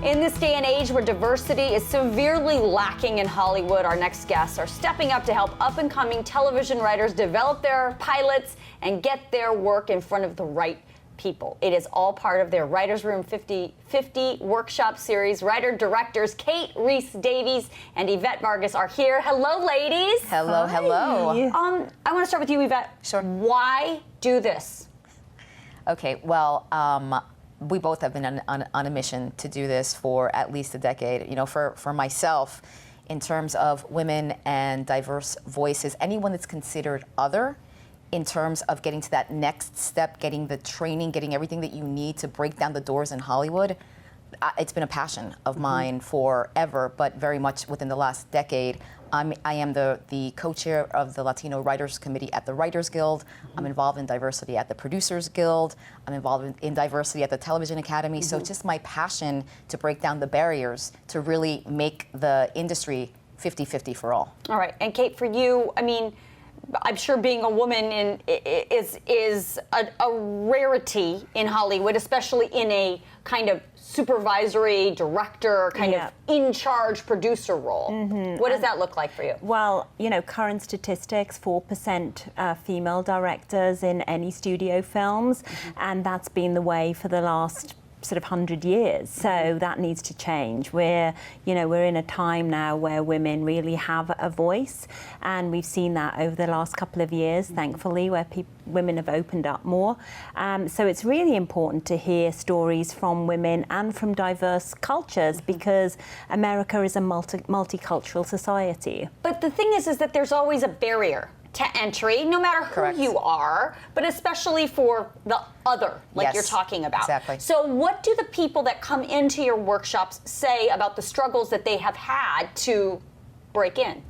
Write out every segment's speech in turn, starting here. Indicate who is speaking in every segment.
Speaker 1: In this day and age where diversity is severely lacking in Hollywood, our next guests are stepping up to help up-and-coming television writers develop their pilots and get their work in front of the right people. It is all part of their Writers Room 50/50 workshop series. Writer-directors Kate Reese-Davies and Yvette Vargas are here. Hello, ladies.
Speaker 2: Hello,
Speaker 3: Hi.
Speaker 2: hello.
Speaker 1: I want to start with you, Yvette.
Speaker 2: Sure.
Speaker 1: Why do this?
Speaker 2: Okay, well, we both have been on a mission to do this for at least a decade. You know, for myself, in terms of women and diverse voices, anyone that's considered other, in terms of getting to that next step, getting the training, getting everything that you need to break down the doors in Hollywood, it's been a passion of mine forever, but very much within the last decade. I am the co-chair of the Latino Writers Committee at the Writers Guild. I'm involved in diversity at the Producers Guild. I'm involved in diversity at the Television Academy. So it's just my passion to break down the barriers to really make the industry 50/50 for all.
Speaker 1: All right, and Kate, for you, I mean, I'm sure being a woman is a rarity in Hollywood, especially in a kind of supervisory director, kind of in-charge producer role. What does that look like for you?
Speaker 3: Well, you know, current statistics, 4% female directors in any studio films, and that's been the way for the last sort of 100 years. So that needs to change. We're in a time now where women really have a voice, and we've seen that over the last couple of years, thankfully, where women have opened up more. So it's really important to hear stories from women and from diverse cultures, because America is a multicultural society.
Speaker 1: But the thing is that there's always a barrier to entry, no matter who you are, but especially for the other, like you're talking about.
Speaker 2: Exactly.
Speaker 1: So what do the people that come into your workshops say about the struggles that they have had to break in?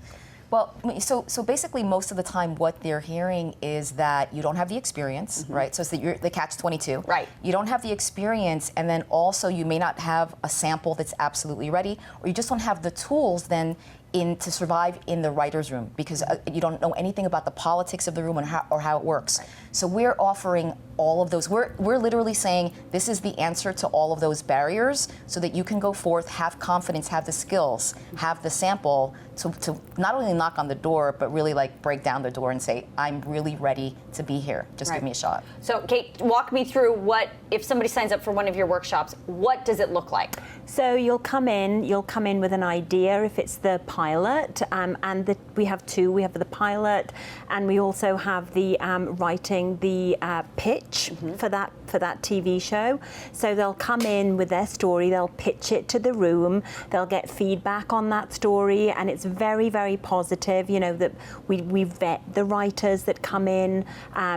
Speaker 2: Well, so basically, most of the time, what they're hearing is that you don't have the experience, right? So it's the catch-22.
Speaker 1: Right.
Speaker 2: You don't have the experience, and then also you may not have a sample that's absolutely ready, or you just don't have the tools then to survive in the writer's room, because you don't know anything about the politics of the room or how it works. Right. So we're offering all of those. We're literally saying this is the answer to all of those barriers, so that you can go forth, have confidence, have the skills, have the sample to not only knock on the door, but really like break down the door and say, I'm really ready to be here. Just give me a shot.
Speaker 1: So Kate, walk me through if somebody signs up for one of your workshops, what does it look like?
Speaker 3: So you'll come in with an idea if it's the pilot, and we have two. We have the pilot, and we also have the writing the pitch for that TV show. So they'll come in with their story, they'll pitch it to the room, they'll get feedback on that story, and it's very, very positive. You know, that we vet the writers that come in,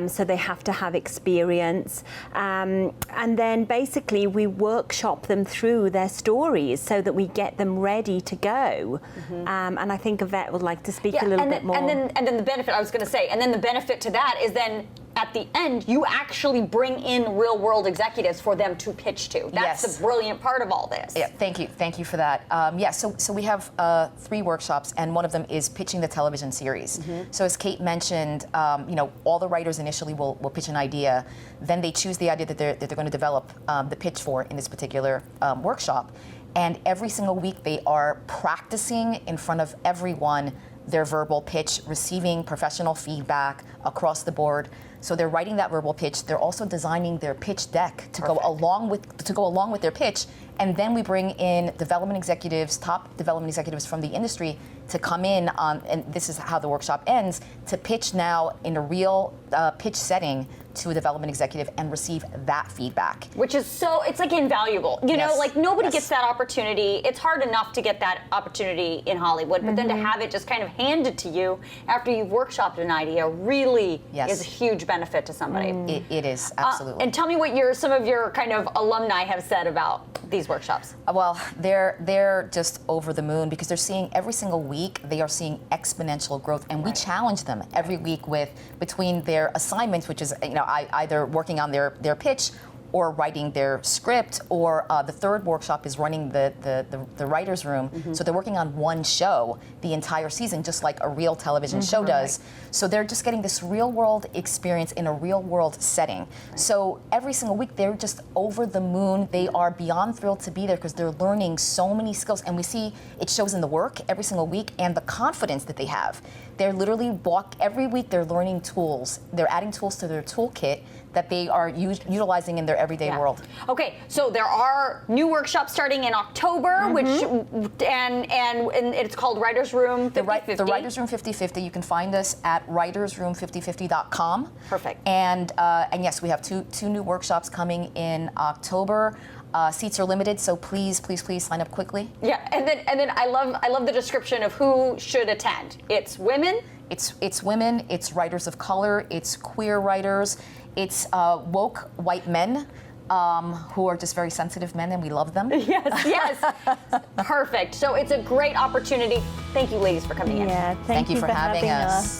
Speaker 3: so they have to have experience, and then basically we workshop them through their stories so that we get them ready to go. And I think Yvette would like to speak a little bit more.
Speaker 1: And then the benefit, I was going to say, and then the benefit to that is then at the end, you actually bring in real-world executives for them to pitch to. That's the brilliant part of all this.
Speaker 2: Yeah, thank you for that. So we have 3 workshops, and one of them is pitching the television series. So as Kate mentioned, all the writers initially will pitch an idea, then they choose the idea that they're going to develop the pitch for in this particular workshop, and every single week they are practicing in front of everyone their verbal pitch, receiving professional feedback across the board. So they're writing that verbal pitch. They're also designing their pitch deck to go along with their pitch. And then we bring in development executives, top development executives from the industry to come in on, and this is how the workshop ends, to pitch now in a real pitch setting to a development executive and receive that feedback.
Speaker 1: Which is it's like invaluable. You know, like nobody gets that opportunity. It's hard enough to get that opportunity in Hollywood, but then to have it just kind of handed to you after you've workshopped an idea really is a huge benefit to somebody.
Speaker 2: It is, absolutely.
Speaker 1: And tell me what some of your kind of alumni have said about these workshops.
Speaker 2: Well, they're just over the moon, because they're seeing every single week, they are seeing exponential growth, and we challenge them every week between their assignments, which is either working on their pitch or writing their script, or the third workshop is running the writer's room. So they're working on one show the entire season, just like a real television show does. So they're just getting this real world experience in a real world setting. So every single week they're just over the moon. They are beyond thrilled to be there because they're learning so many skills, and we see it shows in the work every single week and the confidence that they have. They're literally every week they're learning tools. They're adding tools to their toolkit that they are utilizing in their everyday world.
Speaker 1: Okay, so there are new workshops starting in October, which and it's called Writers Room 50/50.
Speaker 2: The Writers Room 50/50. You can find us at writersroom5050.com.
Speaker 1: Perfect.
Speaker 2: And yes, we have two new workshops coming in October. Seats are limited, so please sign up quickly.
Speaker 1: Yeah, and then I love the description of who should attend. It's women.
Speaker 2: It's women. It's writers of color. It's queer writers. It's woke white men who are just very sensitive men, and we love them.
Speaker 1: Yes. Perfect. So it's a great opportunity. Thank you, ladies, for coming in.
Speaker 3: Yeah,
Speaker 2: Thank you for having us.